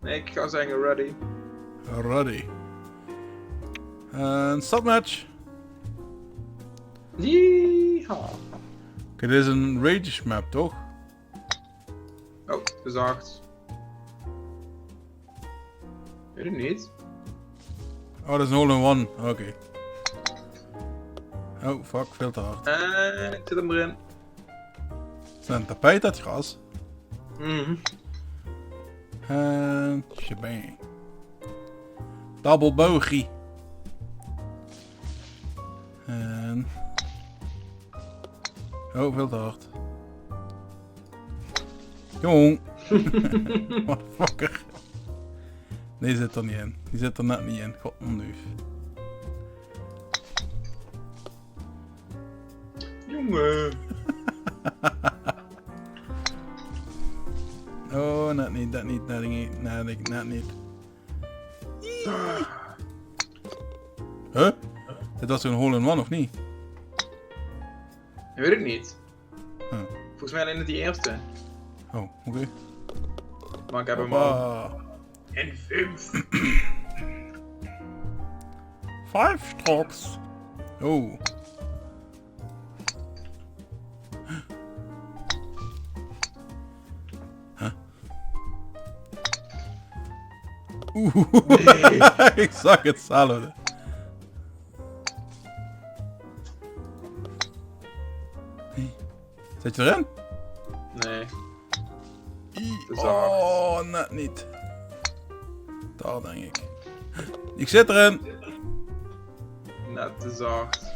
Nee, ik ga zeggen ready. Ready. En startmatch. Yeehaw. Oké, dit is een Rage map, toch? Oh, gezaagd. Weet het niet. Oh, dat is een hole-in-one. Oké. Oh, fuck, veel te hard. Ik zit hem erin. Is dat een tapijt, dat gras? Mhm. En shebang. Double bogey. En... Oh, veel te hard. Jong. Motherfucker. Die zit er niet in. Die zit er net niet in. Godmanduuf. Jongen. Oh, net niet, net niet, net niet. Huh? Dit was een hole-in-one of niet? Ik weet het niet. Huh. Volgens mij alleen het die eerste. Oh, oké. Maar ik heb hem al. Hoppa. En 5. 5 strokes. Oh. Huh? Oeh. Nee. Ik zag hetzelfde. Zit je erin? Nee. Te zacht. Oh, net niet. Daar denk ik. Ik zit erin. Net te zacht.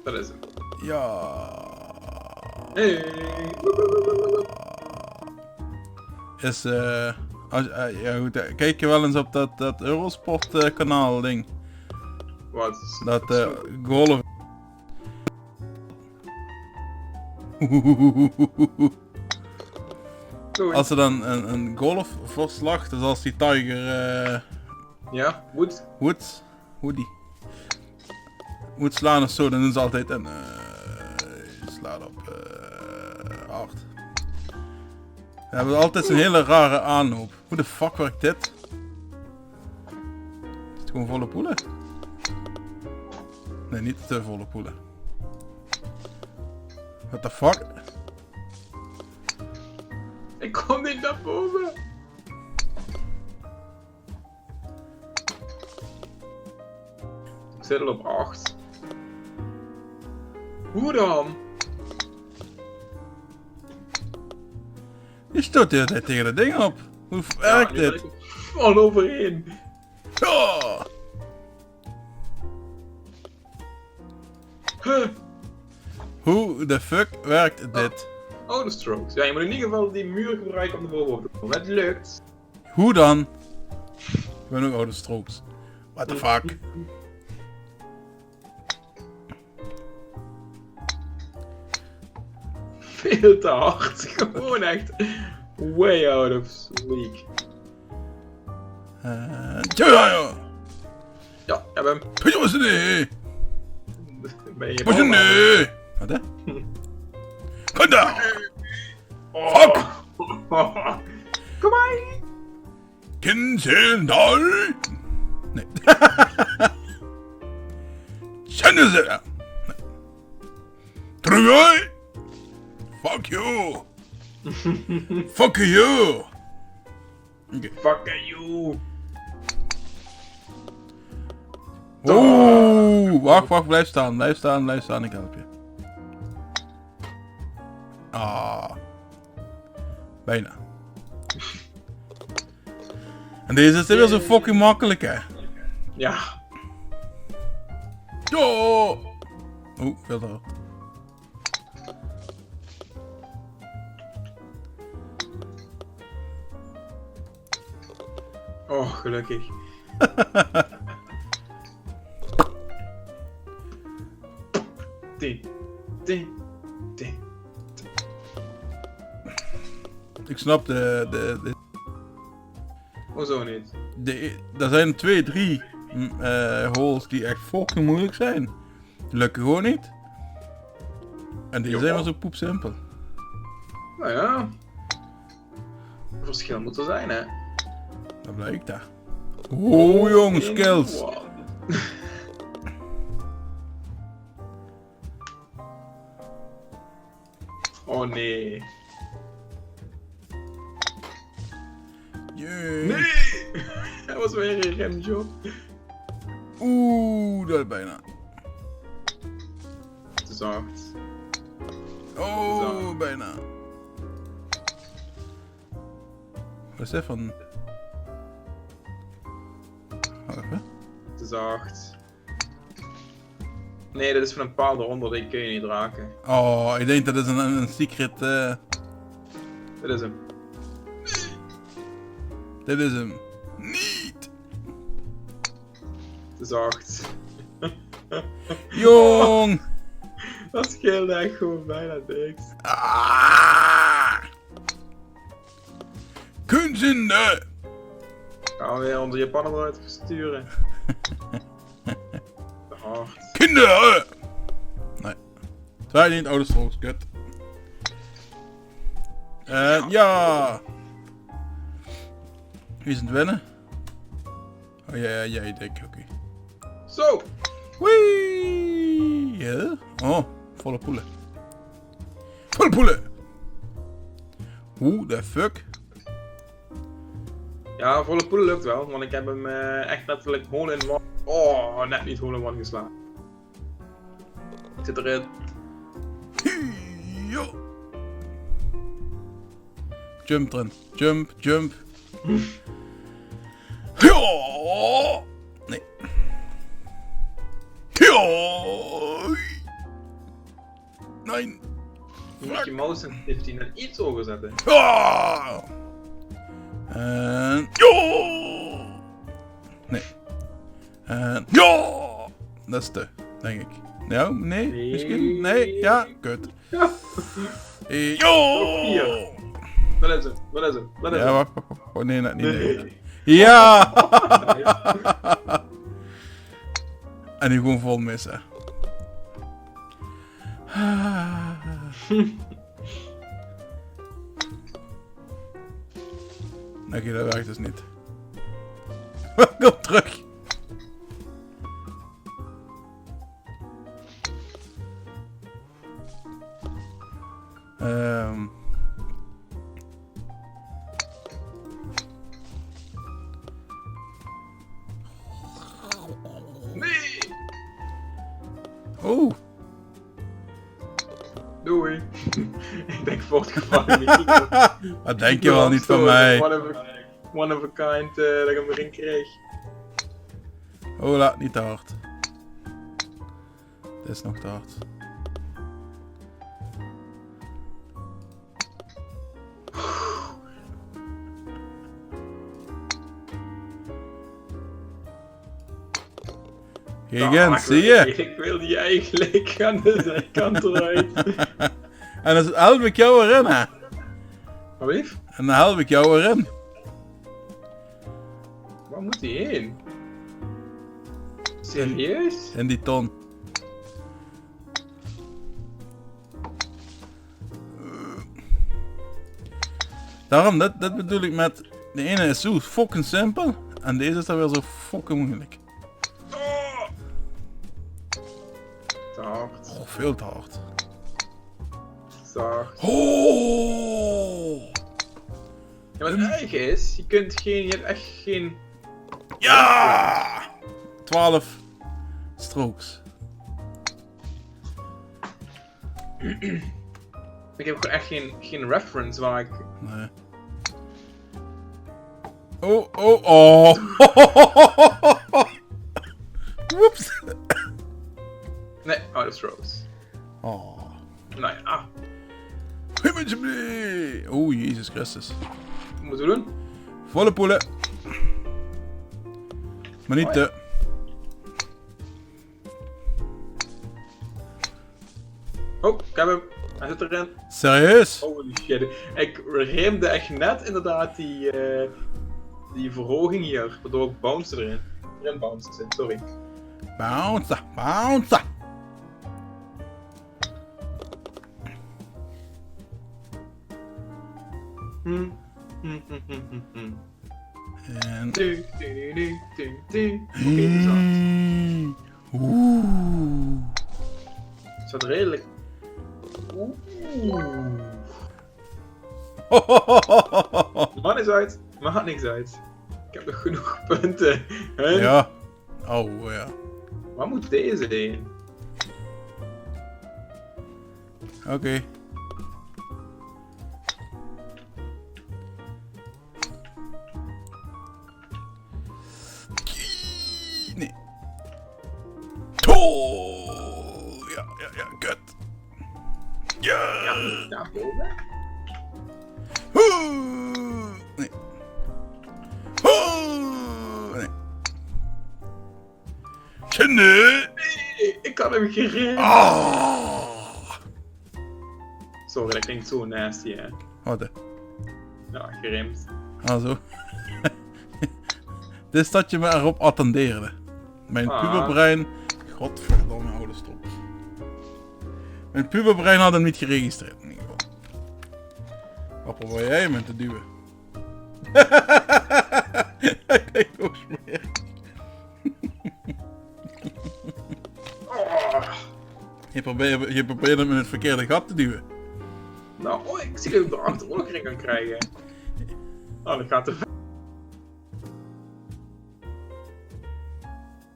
Dat is hem. Ja. Hey. Is ja goed, kijk je wel eens op dat Eurosport kanaal ding. Wat? Dat golf. Doei. Als ze dan een golfverslag, dus als die Tiger Ja, goed. Woody moet slaan of zo, dan doen ze altijd een slaat op hard. We hebben altijd een hele rare aanloop. Hoe de fuck werkt dit? Is het gewoon volle poelen? Nee, niet te volle poelen. What the fuck? Ik kom niet naar boven. Ik zit al op 8. Hoe dan? Je stoot de hele tijd tegen dat ding op. Hoe werkt die dit? Al overheen. Oh! Huh. Hoe de fuck werkt dit? Oude strokes. Ja, je moet in ieder geval die muur gebruiken om de boven te komen. Het lukt. Hoe dan? Ik ben ook oude strokes. What the fuck? Veel te hard. Gewoon echt way out of league. Ja. Ja, heb hem. Jongens, nee. Ben je Wat bal? nee. Wat hè? Kom daar. Oh. Fuck. Kom maar. Kinzel. Nee. Kennen ze. Nee. Terug. Fuck you. Fuck you. Oké. Fuck you. Oeh, wacht, blijf staan, ik help je. Ah. Bijna. En deze is weer zo fucking makkelijk, hè. Ja. Yo! Oeh, veel te hard. Oh, gelukkig. Ding. Ik snap Hoezo niet? er zijn 2, 3 holes die echt fucking moeilijk zijn. Die lukken gewoon niet. En die zijn wel zo poepsimpel. Nou ja. Verschil moet er zijn, hè. Dat blijkt daar. Oeh jong, skills. Wow. Oh nee. Jee. Nee! Dat was weer een remjob. Oeh, dat is bijna. Te zacht. Oh, Zo. bijna. Wat is dit van? Wacht even. Te zacht. Nee, dat is van een paal eronder, die kun je niet raken. Oh, ik denk dat is een secret. Dat is hem. Dit is hem. Niet! Te zacht. Jong! Dat scheelde echt gewoon bijna niks. Ah! Kunzende! Gaan we weer onze Japaner eruit versturen. Te hard. Kinderen! Nee. Zij niet oude strooks, kut. Ja! Wie is aan het winnen? Oh ja, jij denk ik, oké. Zo! Wee! Ja? Oh, volle poelen. Volle poelen! Hoe de fuck? Ja, volle poelen lukt wel, want ik heb hem echt letterlijk hole in one. Oh, net niet hole in one geslagen. Ik zit erin. Yo. Jump erin. Jump, jump. Ja. Nee. Ja. Nee. Je moet je mouse sensitivity net iets hoger zetten. Ja. En ja. Nee. En ja. Dat is te, denk ik. Nou, nee, Nee. misschien? Nee, ja, kut. Ja, Jo! dat is hem, dat is hem, dat is Ja, hem. wacht, nee, niet. Nee. Ja! En die gewoon vol missen. Oké, dat werkt dus niet. Kom terug. Nee! Oeh. Doei. Ik denk voor het geval niet. Dat denk je wel niet van mij. One of a kind dat ik hem erin kreeg. Hola, niet te hard. Dit is nog te hard. Gegen, zie je? Ik wil die eigenlijk aan de zijkant eruit. En dan help ik jou erin, hè? Wat lief? En dan help ik jou erin. Waar moet hij heen? Serieus? In die ton. Daarom, dat bedoel ik met... De ene is zo fucking simpel. En deze is dan weer zo fucking moeilijk. Te hard. Oh, veel te hard. Zacht. Oh! Ja, wat erg is, je hebt echt geen... Ja! 12 strokes. Ik heb gewoon echt geen reference waar ik... Nee. Oh, oh, oh! Woeps! Nee, out of strokes. Oh. Nou ja, Himmetje blee! Oh, Jezus Christus. wat moeten we doen? Volle poelen. Maar niet Oh, te. Oh, ik heb hem. Hij zit erin. Serieus? Holy shit. Ik remde echt net inderdaad die verhoging hier, waardoor ik bounce erin bounce, sorry. Bounce, bounce. En... Oké, dus dat. Oeh. Het staat redelijk. Man is uit. Maakt niks uit. Ik heb nog genoeg punten. Huh? Ja. Oh, ja. Waar moet deze heen? Oké. Nee. Oh! Ja, kut. Ja! Daar boven? Nee. Nee. Nee. Nee, ik had hem geremd. Ah! Sorry, dat klinkt zo nasty, hè. Wat hè? Ja, geremd. Ah, zo. Dus dat je me erop attendeerde. Mijn puberbrein... Godverdomme, oude stop. Mijn puberbrein had hem niet geregistreerd, in ieder geval. Wat probeer jij me te duwen? Kijk nog meer. Je probeert hem in het verkeerde gat te duwen. Nou, ik zie dat ik erachter ook erin kan krijgen. Oh, dat gaat te ver.